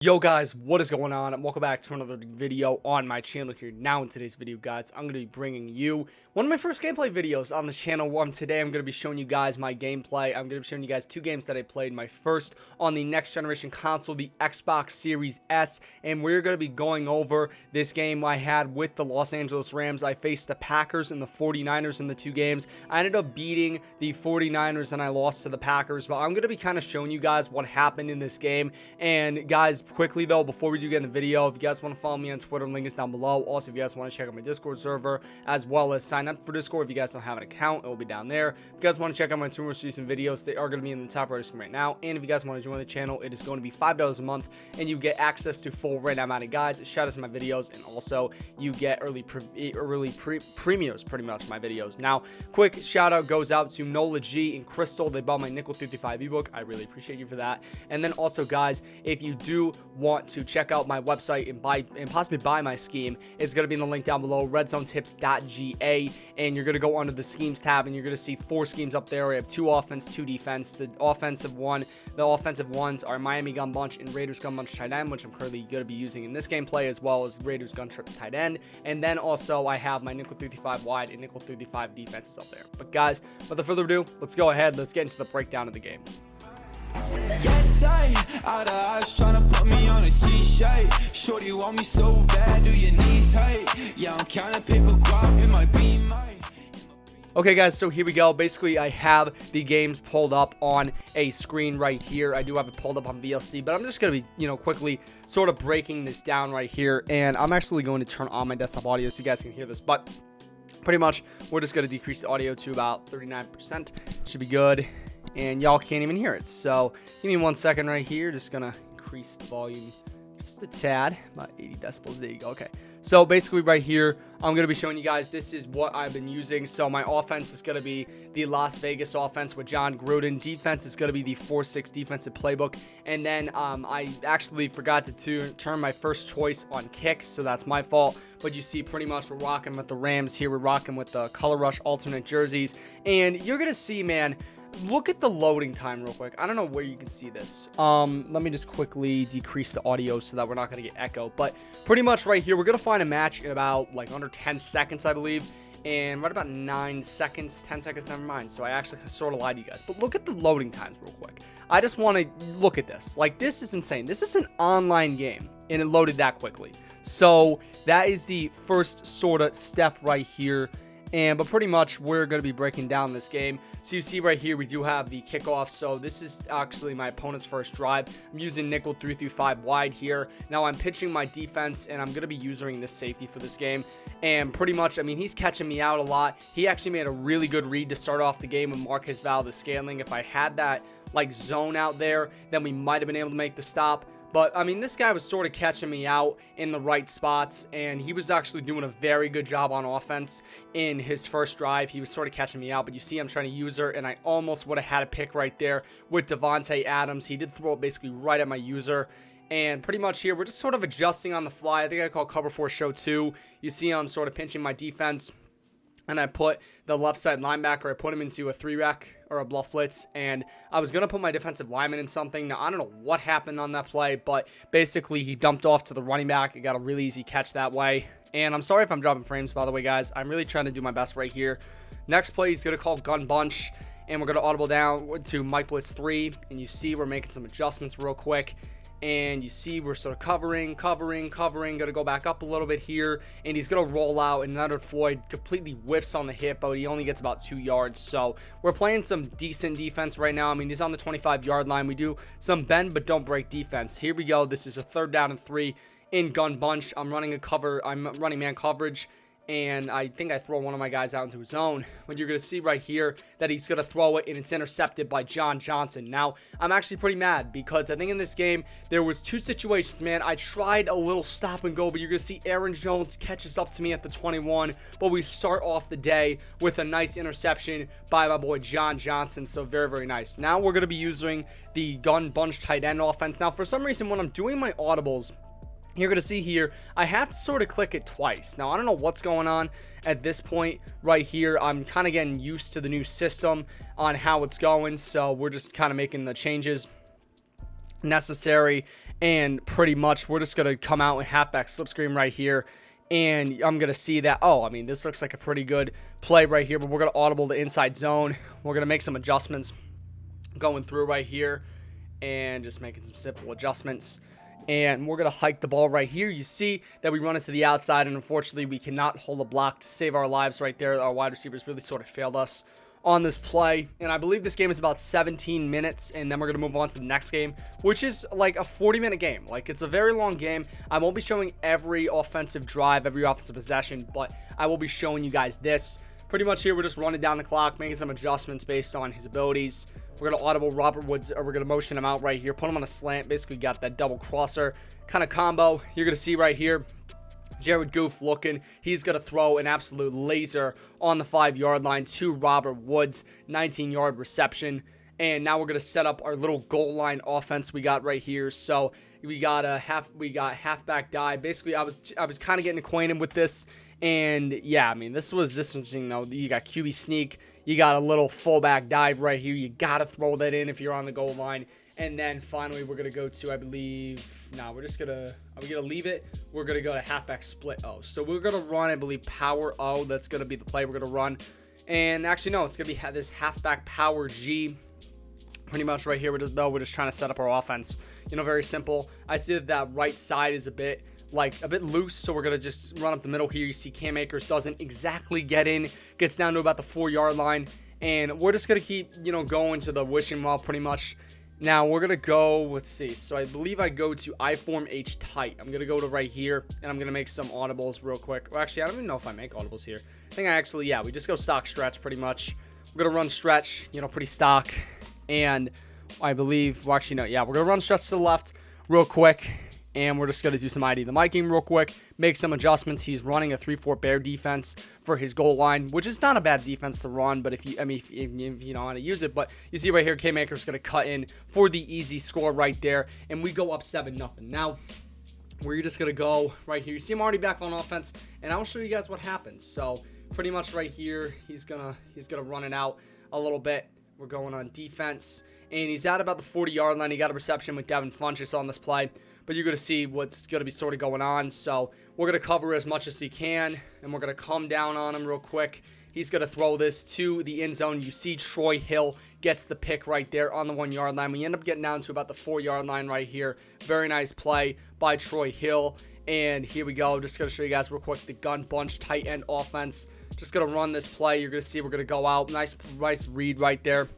Yo guys, what is going on? Welcome back to another video on my channel here. Now in today's video, guys, I'm going to be bringing you one of my first gameplay videos on the channel. Today I'm going to be showing you guys my gameplay. I'm going to be showing you guys two games that I played. My first on the next generation console, the Xbox Series S, and we're going to be going over this game I had with the Los Angeles Rams. I faced the Packers and the 49ers in the two games. I ended up beating the 49ers and I lost to the Packers, but I'm going to be kind of showing you guys what happened in this game. And guys, quickly though, before we do get in the video, if you guys want to follow me on Twitter, link is down below. Also, if you guys want to check out my Discord server as well as sign up for Discord, if you guys don't have an account, it will be down there. If you guys want to check out my two most recent videos, they are going to be in the top right screen right now. And if you guys want to join the channel, it is going to be $5 a month and you get access to full random Madden guides, shout outs to my videos, and also you get early premiums, pretty much, my videos. Now, quick shout out goes out to Nola G and Crystal. They bought my Nickel 55 ebook. I really appreciate you for that. And then also, guys, if you do want to check out my website and possibly buy my scheme, it's going to be in the link down below, redzonetips.ga, and you're going to go under the schemes tab and you're going to see 4 schemes up there. We have 2 offense, 2 defense. The offensive ones are Miami Gun Bunch and Raiders Gun Bunch tight end, which I'm currently going to be using in this gameplay, as well as Raiders Gun Trips tight end. And then also I have my Nickel 35 wide and Nickel 35 defenses up there. But guys, without further ado, let's go ahead, let's get into the breakdown of the games. Yes, out of eyes trying to put me on a t-shirt. Shorty want me so bad, do your knees hurt? Yeah, I'm counting paper guap in my beam. Okay guys, so here we go. Basically, I have the games pulled up on a screen right here. I do have it pulled up on VLC, but I'm just going to be, quickly sort of breaking this down right here. And I'm actually going to turn on my desktop audio so you guys can hear this. But pretty much, we're just going to decrease the audio to about 39%. Should be good. And y'all can't even hear it. So give me 1 second right here. Just going to increase the volume just a tad. About 80 decibels. There you go. Okay. So basically right here, I'm going to be showing you guys, this is what I've been using. So my offense is going to be the Las Vegas offense with John Gruden. Defense is going to be the 4-6 defensive playbook. And then I actually forgot to turn my first choice on kicks, so that's my fault. But you see pretty much we're rocking with the Rams here. We're rocking with the Color Rush alternate jerseys. And you're going to see, man, look at the loading time real quick. I don't know where you can see this. Let me just quickly decrease the audio so that we're not going to get echo. But pretty much right here, we're going to find a match in about like under 10 seconds, I believe. And right about 9 seconds, 10 seconds, never mind. So I actually sort of lied to you guys. But look at the loading times real quick. I just want to look at this. Like, this is insane. This is an online game, and it loaded that quickly. So that is the first sort of step right here. But pretty much we're going to be breaking down this game. So you see right here, we do have the kickoff. So this is actually my opponent's first drive. I'm using nickel 3-5 wide here. Now I'm pitching my defense, and I'm going to be using this safety for this game. And pretty much, I mean, he's catching me out a lot. He actually made a really good read to start off the game with Marcus Valdez-Scantling. If I had that like zone out there, then we might have been able to make the stop. But, I mean, this guy was sort of catching me out in the right spots, and he was actually doing a very good job on offense in his first drive. He was sort of catching me out, but you see I'm trying to use her, and I almost would have had a pick right there with Devontae Adams. He did throw it basically right at my user. And pretty much here, we're just sort of adjusting on the fly. I think I call cover 4 show 2. You see I'm sort of pinching my defense, and I put the left side linebacker, I put him into a 3-rec or a bluff blitz, and I was going to put my defensive lineman in something. Now, I don't know what happened on that play, but basically he dumped off to the running back. He got a really easy catch that way. And I'm sorry if I'm dropping frames, by the way, guys. I'm really trying to do my best right here. Next play, he's going to call Gun Bunch, and we're going to audible down to Mike Blitz 3, and you see we're making some adjustments real quick. And you see we're sort of covering, going to go back up a little bit here, and he's going to roll out, and Leonard Floyd completely whiffs on the hit, but he only gets about 2 yards. So we're playing some decent defense right now. I mean, he's on the 25-yard line. We do some bend but don't break defense. Here we go. This is a 3rd down and 3 in Gun Bunch. I'm running man coverage, and I think I throw one of my guys out into his zone. But you're going to see right here that he's going to throw it, and it's intercepted by John Johnson. Now, I'm actually pretty mad because I think in this game, there was 2 situations, man. I tried a little stop and go, but you're going to see Aaron Jones catches up to me at the 21. But we start off the day with a nice interception by my boy John Johnson. So very, very nice. Now we're going to be using the Gun Bunch tight end offense. Now, for some reason, when I'm doing my audibles, you're going to see here, I have to sort of click it twice. Now, I don't know what's going on at this point right here. I'm kind of getting used to the new system on how it's going, so we're just kind of making the changes necessary. And pretty much we're just going to come out in halfback slip screen right here. And I'm going to see that, oh, I mean, this looks like a pretty good play right here. But we're going to audible the inside zone. We're going to make some adjustments going through right here. And just making some simple adjustments. And we're going to hike the ball right here. You see that we run it to the outside. And unfortunately, we cannot hold a block to save our lives right there. Our wide receivers really sort of failed us on this play. And I believe this game is about 17 minutes, and then we're going to move on to the next game, which is like a 40-minute game. Like, it's a very long game. I won't be showing every offensive drive, every offensive possession, but I will be showing you guys this. Pretty much here, we're just running down the clock, making some adjustments based on his abilities. We're going to audible Robert Woods, or we're going to motion him out right here, put him on a slant. Basically got that double crosser kind of combo. You're going to see right here, Jared Goof looking. He's going to throw an absolute laser on the 5-yard line to Robert Woods. 19-yard reception. And now we're going to set up our little goal line offense we got right here. So we got halfback dive. Basically, I was kind of getting acquainted with this. And yeah, I mean, this was interesting though. You got QB sneak. You got a little fullback dive right here. You got to throw that in if you're on the goal line. And then finally, we're going to go to, I believe, no, we're just going to, are we going to leave it? We're going to go to halfback split O. So we're going to run, I believe, power O. That's going to be the play we're going to run. And actually, no, it's going to be this halfback power G. Pretty much right here, we're just trying to set up our offense. You know, very simple. I see that right side is a bit loose, so we're going to just run up the middle here. You see Cam Akers doesn't exactly get in, gets down to about the 4-yard line. And we're just going to keep, you know, going to the wishing well pretty much. Now, we're going to go, let's see. So, I believe I go to I form H tight. I'm going to go to right here, and I'm going to make some audibles real quick. Well, actually, I don't even know if I make audibles here. I think I actually, yeah, we just go stock stretch pretty much. We're going to run stretch, you know, pretty stock. And I believe, well, actually, no, yeah, we're going to run stretch to the left real quick. And we're just going to do some ID the mic game real quick, make some adjustments. He's running a 3-4 bear defense for his goal line, which is not a bad defense to run, but if you know how to use it. But you see right here, K-Maker's going to cut in for the easy score right there, and we go up 7-0. Now, we're just going to go right here. You see him already back on offense, and I'll show you guys what happens. So, pretty much right here, he's gonna run it out a little bit. We're going on defense, and he's at about the 40-yard line. He got a reception with Devin Funchess on this play. But you're going to see what's going to be sort of going on. So we're going to cover as much as he can. And we're going to come down on him real quick. He's going to throw this to the end zone. You see Troy Hill gets the pick right there on the 1-yard line. We end up getting down to about the 4-yard line right here. Very nice play by Troy Hill. And here we go. Just going to show you guys real quick the gun bunch tight end offense. Just going to run this play. You're going to see we're going to go out. Nice read right there.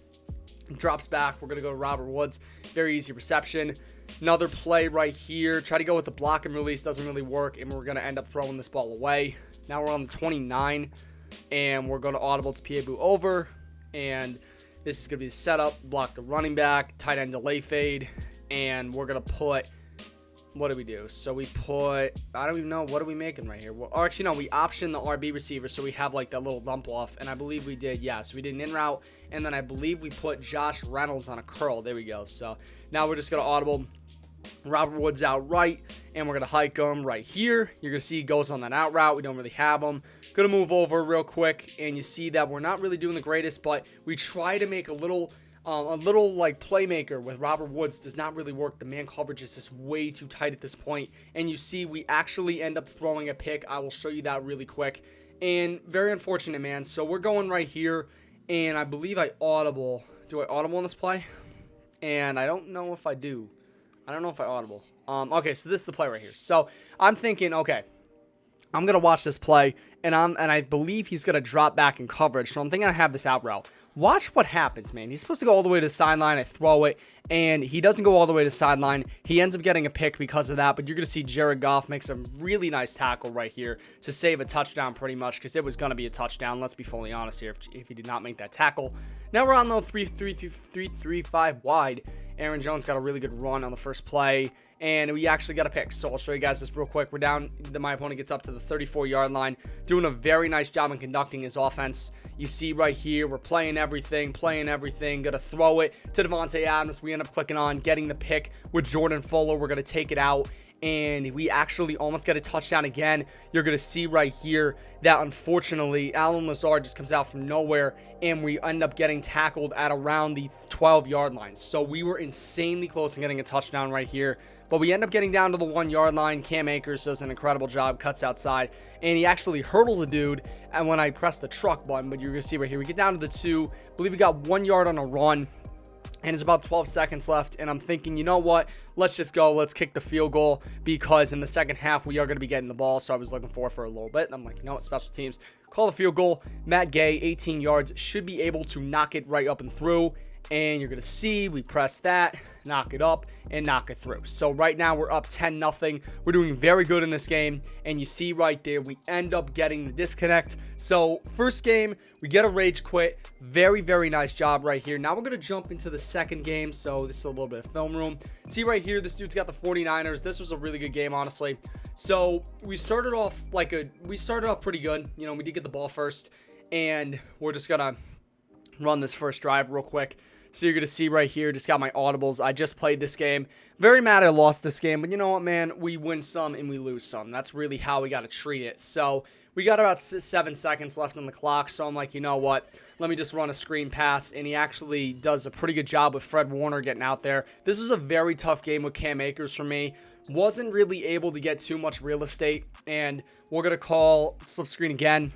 Drops back. We're going to go to Robert Woods. Very easy reception. Another play right here. Try to go with the block and release. Doesn't really work. And we're going to end up throwing this ball away. Now we're on the 29. And we're going to audible to Piabu over. And this is going to be the setup. Block the running back. Tight end delay fade. And we're going to put... What do we do? So we put... I don't even know. What are we making right here? Well, or actually, no. We option the RB receiver. So we have like that little dump off. And I believe we did. Yeah. So we did an in route. And then I believe we put Josh Reynolds on a curl. There we go. So now we're just going to audible Robert Woods out right, and we're going to hike him right here. You're going to see he goes on that out route. We don't really have him. Going to move over real quick, and you see that we're not really doing the greatest, but we try to make a little like playmaker with Robert Woods. Does not really work. The man coverage is just way too tight at this point, and you see we actually end up throwing a pick. I will show you that really quick, and very unfortunate, man. So we're going right here, and I believe I audible. Do I audible on this play? And I don't know if I do. I don't know if I audible. Okay, so this is the play right here. So I'm thinking, okay, I'm gonna watch this play, and I believe he's gonna drop back in coverage. So I'm thinking I have this out route. Watch what happens, man. He's supposed to go all the way to the sideline. I throw it, and he doesn't go all the way to the sideline. He ends up getting a pick because of that, but you're going to see Jared Goff make some really nice tackle right here to save a touchdown pretty much, because it was going to be a touchdown. Let's be fully honest here if he did not make that tackle. Now we're on the 3-3-5 wide. Aaron Jones got a really good run on the first play, and we actually got a pick. So I'll show you guys this real quick. We're down. My opponent gets up to the 34-yard line, doing a very nice job in conducting his offense. You see right here, we're playing everything. Gonna throw it to Devontae Adams. We end up clicking on getting the pick with Jordan Fuller. We're gonna take it out, and we actually almost get a touchdown again. You're going to see right here that unfortunately Allen Lazard just comes out from nowhere, and we end up getting tackled at around the 12-yard line. So we were insanely close to getting a touchdown right here, but we end up getting down to the 1-yard line. Cam Akers does an incredible job, cuts outside, and he actually hurdles a dude. And when I press the truck button, but you're going to see right here, we get down to the 2. I believe we got 1 yard on a run, and it's about 12 seconds left, and I'm thinking, you know what, let's just go, let's kick the field goal, because in the second half, we are going to be getting the ball. So I was looking for a little bit, and I'm like, you know what, special teams, call the field goal. Matt Gay, 18 yards, should be able to knock it right up and through, and you're going to see, we press that, knock it up, and knock it through. So right now, we're up 10-0. We're doing very good in this game, and you see right there, we end up getting the disconnect. So first game, we get a rage quit. Very, very nice job right here. Now we're going to jump into the second game. So this is a little bit of film room. See right here, this dude's got the 49ers. This was a really good game, honestly. So we started off pretty good. You know, we did get the ball first, and we're just going to run this first drive real quick. So you're going to see right here, just got my audibles. I just played this game. Very mad I lost this game, but you know what, man? We win some and we lose some. That's really how we got to treat it. So we got about 7 seconds left on the clock, so I'm like, you know what? Let me just run a screen pass, and he actually does a pretty good job with Fred Warner getting out there. This was a very tough game with Cam Akers for me. Wasn't really able to get too much real estate, and we're going to call slip screen again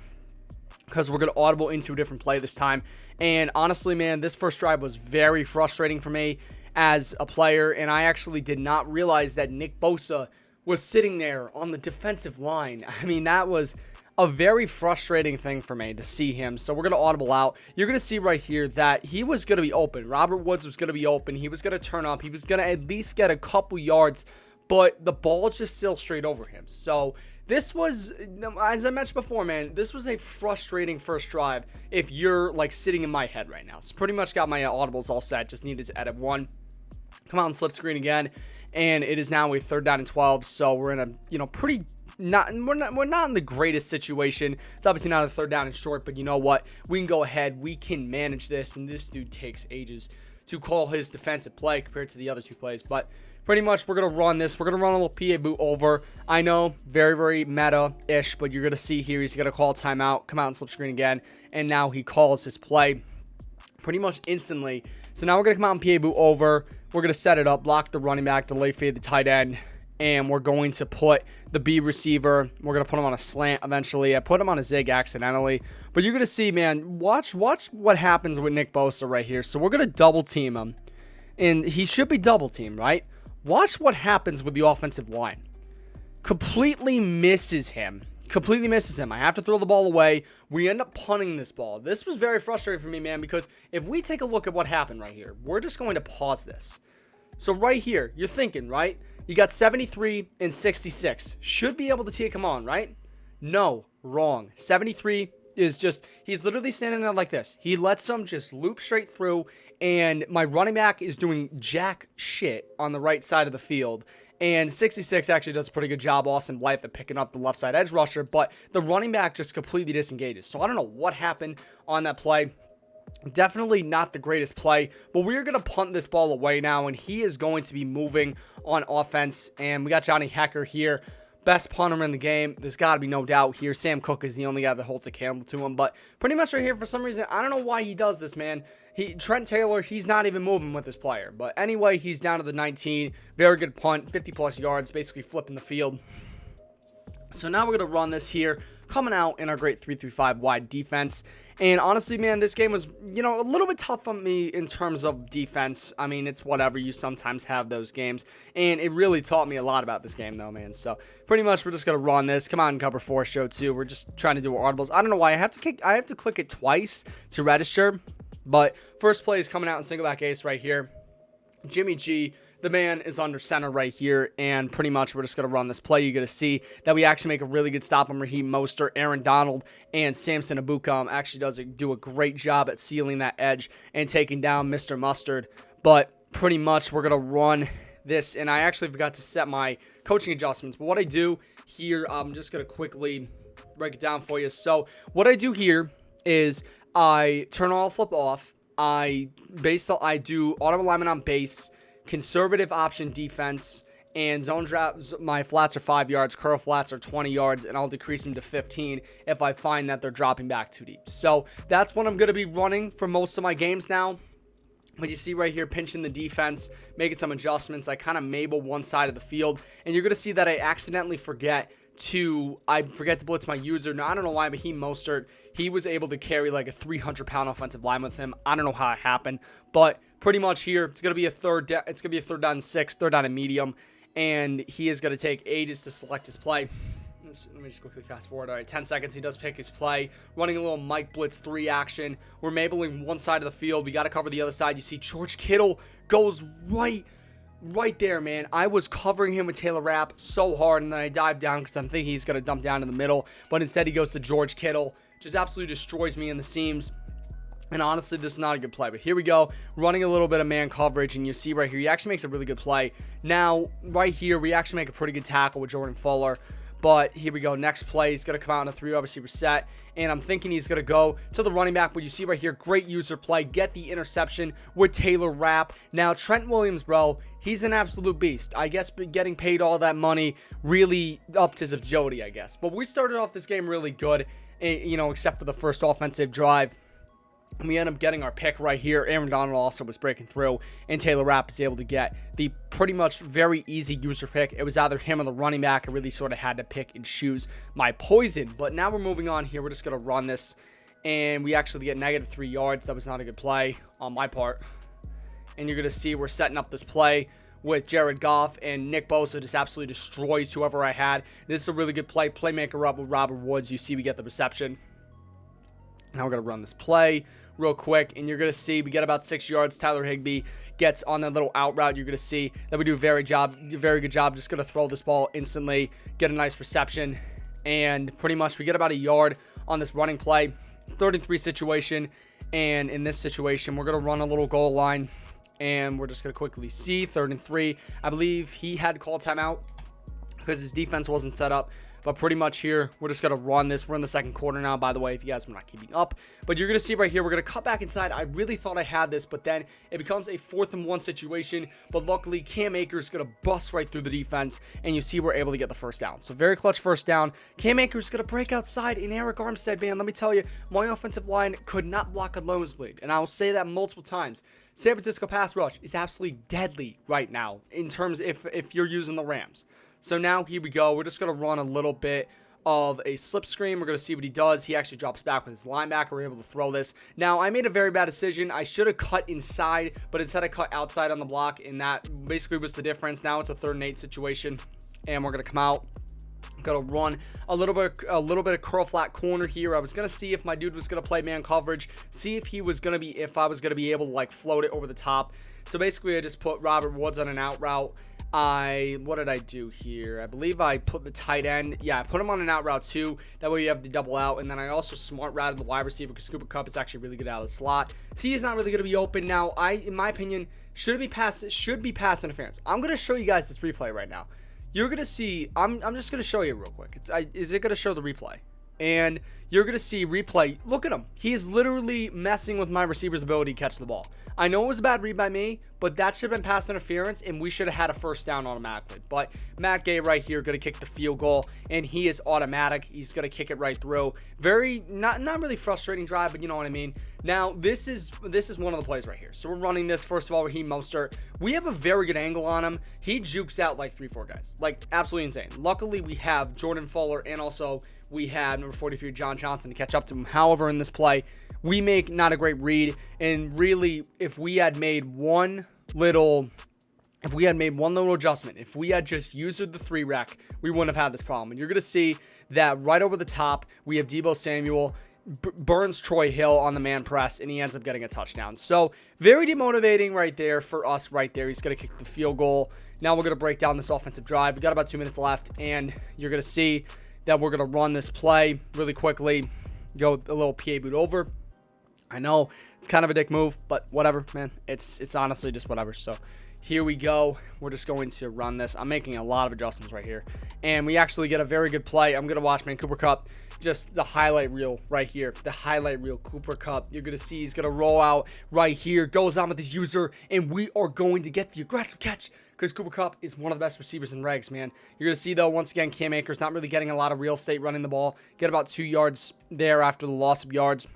because we're going to audible into a different play this time. And honestly, man, this first drive was very frustrating for me as a player, and I actually did not realize that Nick Bosa was sitting there on the defensive line. I mean, that was a very frustrating thing for me to see him. So we're going to audible out. You're going to see right here that he was going to be open. Robert Woods was going to be open. He was going to turn up. He was going to at least get a couple yards, but the ball just sailed straight over him. So this was, as I mentioned before, man, this was a frustrating first drive if you're, like, sitting in my head right now. So pretty much got my audibles all set. Just needed to edit one. Come out and slip screen again. And it is now a 3rd down and 12. So we're in a, you know, we're not in the greatest situation. It's obviously not a 3rd down and short, but you know what? We can go ahead. We can manage this. And this dude takes ages to call his defensive play compared to the other 2 plays. But pretty much, we're going to run this. We're going to run a little PA boot over. I know, very, very meta-ish, but you're going to see here, he's going to call timeout, come out and slip screen again, and now he calls his play pretty much instantly. So now we're going to come out and PA boot over. We're going to set it up, block the running back, delay fade the tight end, and we're going to put the B receiver. We're going to put him on a slant eventually. I put him on a zig accidentally, but you're going to see, man, watch what happens with Nick Bosa right here. So we're going to double team him, and he should be double teamed, right? Watch what happens with the offensive line. Completely misses him. I have to throw the ball away. We end up punting this ball. This was very frustrating for me, man, because if we take a look at what happened right here, we're just going to pause this. So right here, you're thinking, right? You got 73 and 66. Should be able to take him on, right? No, wrong. 73 is just, he's literally standing there like this. He lets them just loop straight through, and my running back is doing jack shit on the right side of the field. And 66 actually does a pretty good job, Austin Blythe, at picking up the left side edge rusher, but the running back just completely disengages. So I don't know what happened on that play. Definitely not the greatest play, but we're going to punt this ball away now, and he is going to be moving on offense. And we got Johnny Hecker here, best punter in the game. There's got to be no doubt here. Sam Cook is the only guy that holds a candle to him, but pretty much right here, for some reason, I don't know why he does this, man. Trent Taylor, he's not even moving with this player. But anyway, he's down to the 19. Very good punt, 50-plus yards, basically flipping the field. So now we're going to run this here, coming out in our great 3-5 wide defense. And honestly, man, this game was, you know, a little bit tough on me in terms of defense. I mean, it's whatever. You sometimes have those games. And it really taught me a lot about this game, though, man. So pretty much we're just going to run this. Come out and cover 4 show 2. We're just trying to do our audibles. I don't know why. I have to click it twice to register. But first play is coming out in single back ace right here. Jimmy G, the man, is under center right here, and pretty much we're just going to run this play. You're going to see that we actually make a really good stop on Raheem Mostert. Aaron Donald and Samson Ebukam actually do a great job at sealing that edge and taking down Mr. Mustard. But pretty much we're going to run this, and I actually forgot to set my coaching adjustments. But what I do here, I'm just going to quickly break it down for you. So what I do here is I turn all flip off. I do auto alignment on base, conservative option defense, And zone drops, my flats are 5 yards, curl flats are 20 yards, and I'll decrease them to 15 if I find that they're dropping back too deep. So that's what I'm going to be running for most of my games now. But you see right here, pinching the defense, making some adjustments. I kind of mabel one side of the field, and you're going to see that I accidentally forget to blitz my user. Now, I don't know why, but he was able to carry like a 300-pound offensive line with him. I don't know how it happened, but pretty much here, it's going to be a third down and 6, third down and medium. And he is going to take ages to select his play. Let me just quickly fast forward. All right, 10 seconds. He does pick his play. Running a little Mike Blitz 3 action. We're mabling one side of the field. We got to cover the other side. You see George Kittle goes right there, man. I was covering him with Taylor Rapp so hard, and then I dived down because I'm thinking he's going to dump down in the middle. But instead, he goes to George Kittle. Just absolutely destroys me in the seams. And honestly, this is not a good play. But here we go, running a little bit of man coverage. And you see right here, he actually makes a really good play. Now, right here, we actually make a pretty good tackle with Jordan Fuller. But here we go. Next play, he's going to come out in a 3-wide receiver set. And I'm thinking he's going to go to the running back. But you see right here, great user play. Get the interception with Taylor Rapp. Now, Trent Williams, bro, he's an absolute beast. I guess getting paid all that money really upped his agility, I guess. But we started off this game really good, you know, except for the first offensive drive. And we end up getting our pick right here. Aaron Donald also was breaking through, and Taylor Rapp is able to get the pretty much very easy user pick. It was either him or the running back. I really sort of had to pick and choose my poison. But now we're moving on here. We're just going to run this, and we actually get negative 3 yards. That was not a good play on my part. And you're going to see we're setting up this play with Jared Goff, and Nick Bosa just absolutely destroys whoever I had. This is a really good play. Playmaker up with Robert Woods. You see we get the reception. Now we're going to run this play real quick, and you're going to see we get about 6 yards. Tyler Higbee gets on that little out route. You're going to see that we do a very good job. Just going to throw this ball instantly, get a nice reception, and pretty much we get about a yard on this running play. 33 situation, and in this situation, we're going to run a little goal line, and we're just going to quickly see 3rd and 3. I believe he had called timeout because his defense wasn't set up. But pretty much here, we're just going to run this. We're in the second quarter now, by the way, if you guys are not keeping up. But you're going to see right here, we're going to cut back inside. I really thought I had this, but then it becomes a 4th and 1 situation. But luckily, Cam Akers is going to bust right through the defense, and you see we're able to get the first down. So very clutch first down. Cam Akers is going to break outside, and Eric Armstead, man, let me tell you, my offensive line could not block a nosebleed. And I'll say that multiple times. San Francisco pass rush is absolutely deadly right now in terms if you're using the Rams. So now here we go. We're just going to run a little bit of a slip screen. We're going to see what he does. He actually drops back with his linebacker. We're able to throw this. Now, I made a very bad decision. I should have cut inside, but instead I cut outside on the block, and that basically was the difference. Now it's a 3rd and 8 situation, and we're going to come out. Going to run a little bit of curl flat corner here. I was going to see if my dude was going to play man coverage, see if I was going to be able to like float it over the top. So basically I just put Robert Woods on an out route. What did I do here? I believe I put the tight end. Yeah, I put him on an out route too. That way you have the double out. And then I also smart routed the wide receiver because Cooper Kupp is actually really good out of the slot. See, he's not really going to be open. Now, in my opinion, should be pass interference. I'm going to show you guys this replay right now. You're going to see, I'm just going to show you real quick. Is it going to show the replay? And you're going to see replay. Look at him. He is literally messing with my receiver's ability to catch the ball. I know it was a bad read by me, but that should have been pass interference, and we should have had a first down automatically. But Matt Gay right here going to kick the field goal, and he is automatic. He's going to kick it right through. Very, not really frustrating drive, but you know what I mean. Now, this is one of the plays right here. So we're running this. First of all, Raheem Mostert. We have a very good angle on him. He jukes out like 3-4 guys. Like, absolutely insane. Luckily, we have Jordan Fuller, and also we had number 43, John Johnson, to catch up to him. However, in this play, we make not a great read. And really, if we had made one little adjustment, if we had just used the 3-rec, we wouldn't have had this problem. And you're going to see that right over the top, we have Deebo Samuel, burns Troy Hill on the man press, and he ends up getting a touchdown. So very demotivating right there for us right there. He's going to kick the field goal. Now we're going to break down this offensive drive. We got about 2 minutes left, and you're going to see that we're going to run this play really quickly, go a little PA boot over. I know it's kind of a dick move, but whatever, man. It's honestly just whatever. So here we go. We're just going to run this. I'm making a lot of adjustments right here, and we actually get a very good play. I'm going to watch, man, Cooper Kupp, just the highlight reel right here. The highlight reel, Cooper Kupp. You're going to see he's going to roll out right here, goes on with his user, and we are going to get the aggressive catch. because Cooper Kupp is one of the best receivers in regs, man. You're going to see, though, once again, Cam Akers not really getting a lot of real estate running the ball. Get about 2 yards there after the loss of yards.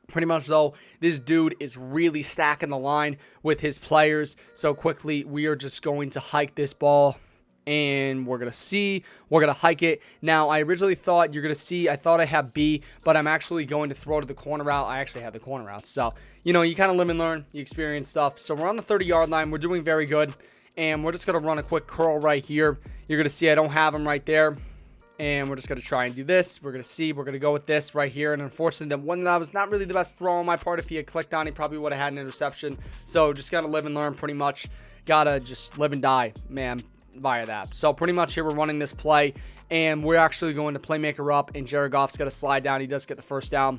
Pretty much, though, this dude is really stacking the line with his players. So quickly, we are just going to hike this ball. And we're going to hike it. Now, I originally thought I thought I have B, but I'm actually going to throw to the corner route. I actually have the corner route. So, you know, you kind of live and learn, you experience stuff. So we're on the 30-yard line. We're doing very good. And we're just going to run a quick curl right here. You're going to see I don't have him right there. And we're just going to try and do this. We're going to go with this right here. And unfortunately, the one that was not really the best throw on my part. If he had clicked on, he probably would have had an interception. So just got to live and learn pretty much. Got to just live and die, man, via that. So pretty much here we're running this play. And we're actually going to playmaker up. And Jared Goff's got to slide down. He does get the first down.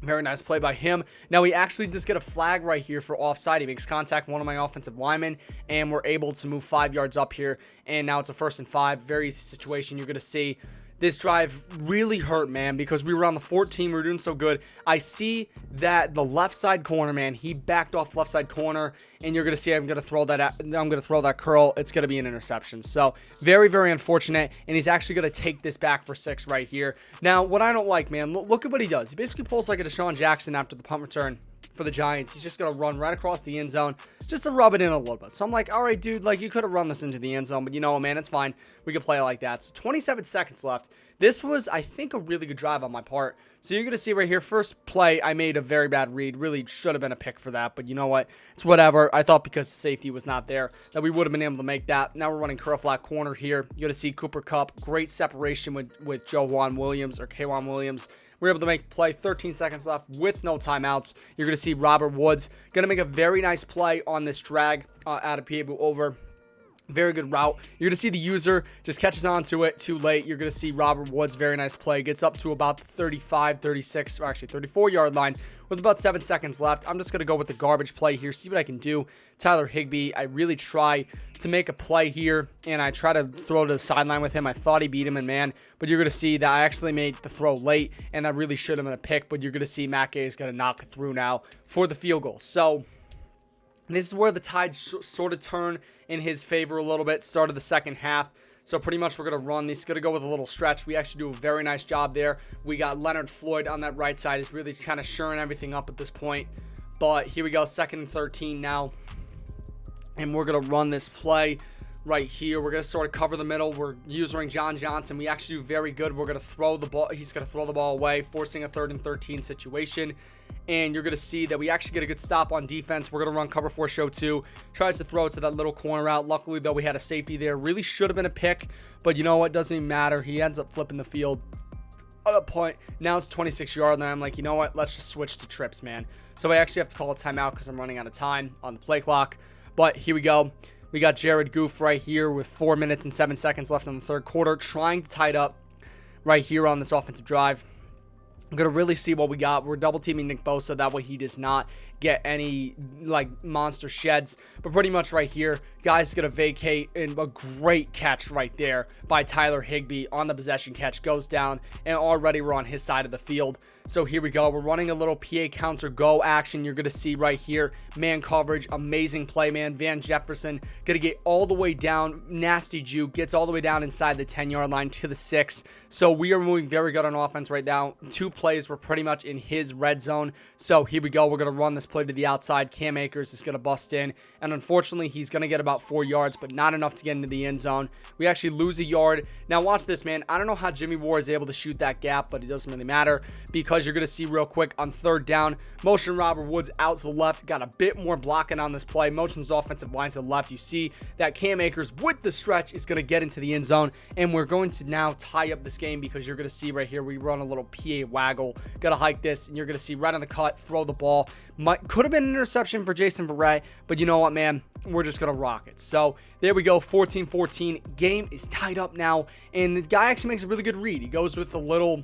Very nice play by him. Now, we actually just get a flag right here for offside. He makes contact with one of my offensive linemen, and we're able to move 5 yards up here. And now it's a 1st and 5. Very easy situation. You're going to see this drive really hurt, man, because we were on the 14. We were doing so good. I see that the left side corner, man, he backed off left side corner, and you're going to see I'm going to throw that curl. It's going to be an interception. So very, very unfortunate, and he's actually going to take this back for 6 right here. Now, what I don't like, man, look at what he does. He basically pulls like a Deshaun Jackson after the punt return for the Giants. He's just going to run right across the end zone just to rub it in a little bit. So I'm like, all right, dude, like you could have run this into the end zone, but you know what, man, it's fine. We could play it like that. So 27 seconds left. This was, I think, a really good drive on my part. So you're going to see right here, first play, I made a very bad read. Really should have been a pick for that, but you know what? It's whatever. I thought because safety was not there that we would have been able to make that. Now we're running curl flat corner here. You're going to see Cooper Kupp, great separation with K'Waun Williams. We're able to make the play. 13 seconds left with no timeouts. You're going to see Robert Woods going to make a very nice play on this drag out of Piebu over. Very good route. You're going to see the user just catches on to it too late. You're going to see Robert Woods, very nice play. Gets up to about the 35, 36, or actually 34-yard line with about 7 seconds left. I'm just going to go with the garbage play here, see what I can do. Tyler Higbee, I really try to make a play here, and I try to throw to the sideline with him. I thought he beat him in man, but you're going to see that I actually made the throw late, and that really should have been a pick, but you're going to see Matt Gay is going to knock it through now for the field goal. So this is where the tide sort of turn in his favor a little bit. Start of the second half. So pretty much we're going to run. He's going to go with a little stretch. We actually do a very nice job there. We got Leonard Floyd on that right side. He's really kind of shoring everything up at this point. But here we go. 2nd and 13 now. And we're going to run this play right here. We're going to sort of cover the middle. We're using John Johnson. We actually do very good. We're going to throw the ball. He's going to throw the ball away, forcing a 3rd and 13 situation. And you're going to see that we actually get a good stop on defense. We're going to run cover 4 show 2. Tries to throw it to that little corner out. Luckily, though, we had a safety there. Really should have been a pick. But you know what? Doesn't even matter. He ends up flipping the field at a point. Now it's 26-yard line. I'm like, you know what? Let's just switch to trips, man. So I actually have to call a timeout because I'm running out of time on the play clock. But here we go. We got Jared Goff right here with 4 minutes and 7 seconds left in the third quarter. Trying to tie it up right here on this offensive drive. I'm going to really see what we got. We're double teaming Nick Bosa. That way he does not get any like monster sheds. But pretty much right here, guys going to vacate, and a great catch right there by Tyler Higbee on the possession catch. Goes down, and already we're on his side of the field. So here we go. We're running a little PA counter go action. You're going to see right here. Man coverage. Amazing play, man. Van Jefferson going to get all the way down. Nasty juke. Gets all the way down inside the 10-yard line to the 6. So we are moving very good on offense right now. 2 plays were pretty much in his red zone. So here we go. We're going to run this play to the outside. Cam Akers is going to bust in. And unfortunately, he's going to get about 4 yards, but not enough to get into the end zone. We actually lose a yard. Now watch this, man. I don't know how Jimmy Ward is able to shoot that gap, but it doesn't really matter because you're going to see real quick on 3rd down. Motion Robert Woods out to the left. Got a bit more blocking on this play. Motion's offensive line to the left. You see that Cam Akers with the stretch is going to get into the end zone. And we're going to now tie up this game because you're going to see right here we run a little PA waggle. Got to hike this, and you're going to see right on the cut, throw the ball. Could have been an interception for Jason Verrett, but you know what, man? We're just going to rock it. So there we go, 14-14. Game is tied up now, and the guy actually makes a really good read. He goes with the little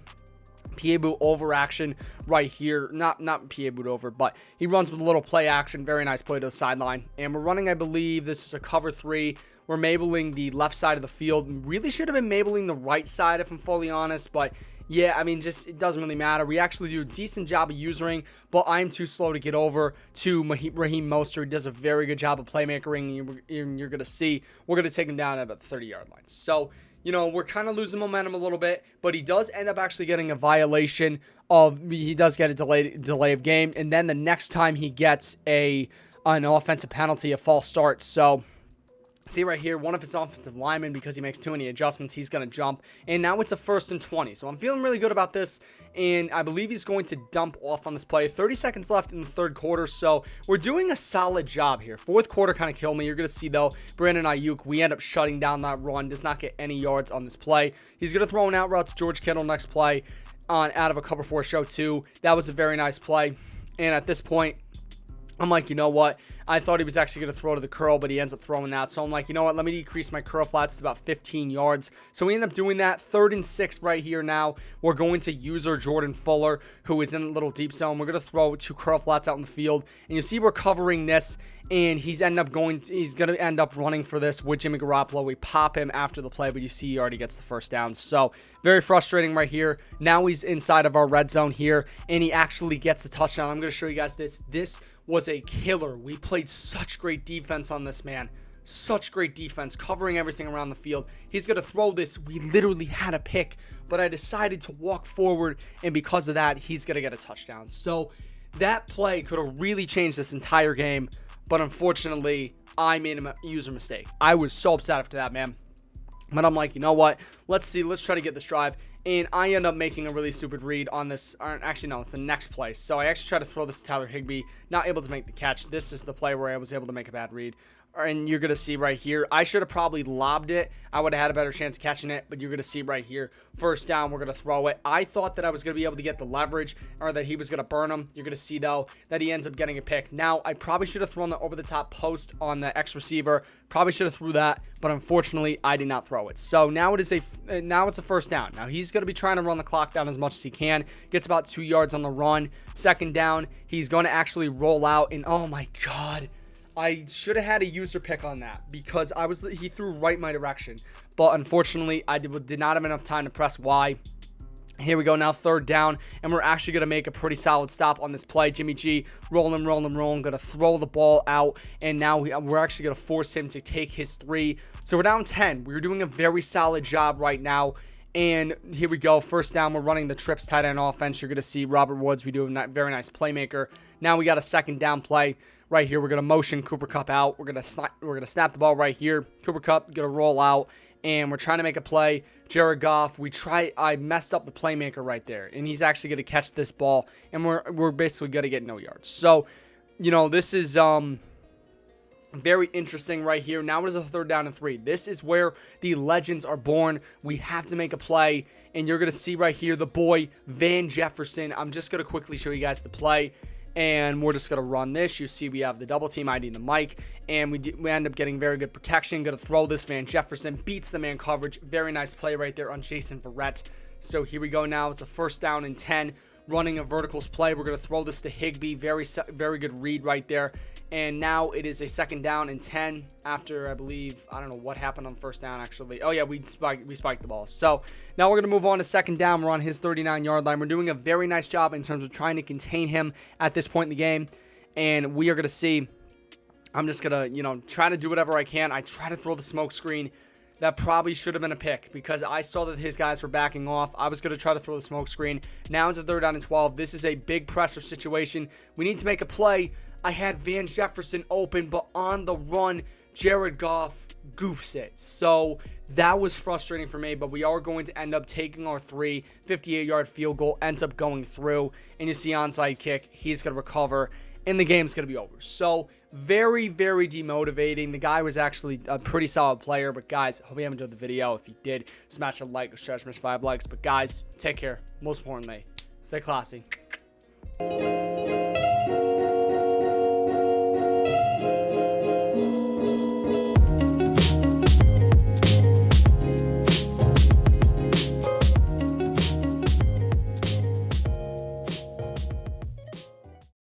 PA boot over action right here. Not PA boot over, but he runs with a little play action. Very nice play to the sideline. And we're running, I believe, this is a cover 3. We're mabling the left side of the field. Really should have been mabling the right side, if I'm fully honest, but yeah, I mean, just it doesn't really matter. We actually do a decent job of usering, but I'm too slow to get over to Raheem Mostert. He does a very good job of playmakering, and you're going to see we're going to take him down at about the 30-yard line. So, you know, we're kind of losing momentum a little bit, but he does end up actually getting a violation he does get a delay of game, and then the next time he gets an offensive penalty, a false start. So, see right here, one of his offensive linemen, because he makes too many adjustments, he's going to jump. And now it's a 1st and 20. So I'm feeling really good about this. And I believe he's going to dump off on this play. 30 seconds left in the 3rd quarter. So we're doing a solid job here. 4th quarter kind of killed me. You're going to see, though, Brandon Ayuk, we end up shutting down that run. Does not get any yards on this play. He's going to throw an out route to George Kittle next play out of a cover 4 show 2. That was a very nice play. And at this point, I'm like, you know what? I thought he was actually going to throw to the curl, but he ends up throwing that. So I'm like, you know what? Let me decrease my curl flats to about 15 yards. So we end up doing that. 3rd and 6 right here now. We're going to user Jordan Fuller, who is in a little deep zone. We're going to throw 2 curl flats out in the field. And you see we're covering this. And he's going to end up running for this with Jimmy Garoppolo. We pop him after the play, but you see he already gets the 1st down. So very frustrating right here. Now he's inside of our red zone here, and he actually gets the touchdown. I'm going to show you guys this. This was a killer. We played such great defense on this, man. Such great defense, covering everything around the field. He's going to throw this. We literally had a pick, but I decided to walk forward, and because of that, he's going to get a touchdown. So that play could have really changed this entire game. But unfortunately, I made a user mistake. I was so upset after that, man. But I'm like, you know what? Let's see. Let's try to get this drive. And I end up making a really stupid read on this. Actually, no, it's the next play. So I actually try to throw this to Tyler Higbee. Not able to make the catch. This is the play where I was able to make a bad read. And you're going to see right here, I should have probably lobbed it. I would have had a better chance catching it, but you're going to see right here, 1st down, we're going to throw it. I thought that I was going to be able to get the leverage, or that he was going to burn him. You're going to see, though, that he ends up getting a pick. Now, I probably should have thrown the over-the-top post on the X receiver. Probably should have threw that, but unfortunately, I did not throw it. So now it's a 1st down. Now, he's going to be trying to run the clock down as much as he can. Gets about 2 yards on the run. 2nd down, he's going to actually roll out, and oh my God. I should have had a user pick on that because he threw right my direction. But unfortunately, I did not have enough time to press Y. Here we go now, 3rd down, and we're actually going to make a pretty solid stop on this play. Jimmy G, rolling, going to throw the ball out, and now we're actually going to force him to take his 3. So we're down 10. We're doing a very solid job right now. And here we go, 1st down, we're running the trips tight end offense. You're going to see Robert Woods. We do a very nice playmaker. Now we got a 2nd down play. Right here, we're going to motion Cooper Kupp out. We're going to snap the ball right here. Cooper Kupp going to roll out, and we're trying to make a play. Jared Goff, I messed up the playmaker right there, and he's actually going to catch this ball, and we're basically going to get no yards. So, you know, this is very interesting right here. Now it is a 3rd down and 3. This is where the legends are born. We have to make a play, and you're going to see right here the boy, Van Jefferson. I'm just going to quickly show you guys the play. And we're just going to run this. You see we have the double team ID in the mic. And we end up getting very good protection. Going to throw this. Van Jefferson beats the man coverage. Very nice play right there on Jason Verrett. So here we go now. It's a 1st down and 10. Running a verticals play. We're going to throw this to Higbee. Very good read right there. And now it is a 2nd down and 10 after, I believe, I don't know what happened on 1st down actually. Oh yeah, we spiked the ball. So now we're going to move on to 2nd down. We're on his 39-yard line. We're doing a very nice job in terms of trying to contain him at this point in the game. And we are going to see, I'm just going to, you know, try to do whatever I can. I try to throw the smoke screen. That probably should have been a pick because I saw that his guys were backing off. I was going to try to throw the smoke screen. Now it's a 3rd down and 12. This is a big pressure situation. We need to make a play. I had Van Jefferson open, but on the run, Jared Goff goofs it. So that was frustrating for me, but we are going to end up taking our 3. 58-yard field goal ends up going through, and you see onside kick. He's going to recover, and the game's going to be over. So very, very demotivating. The guy was actually a pretty solid player, but guys, I hope you haven't enjoyed the video. If you did, smash a like, stretch 5 likes. But guys, take care. Most importantly, stay classy.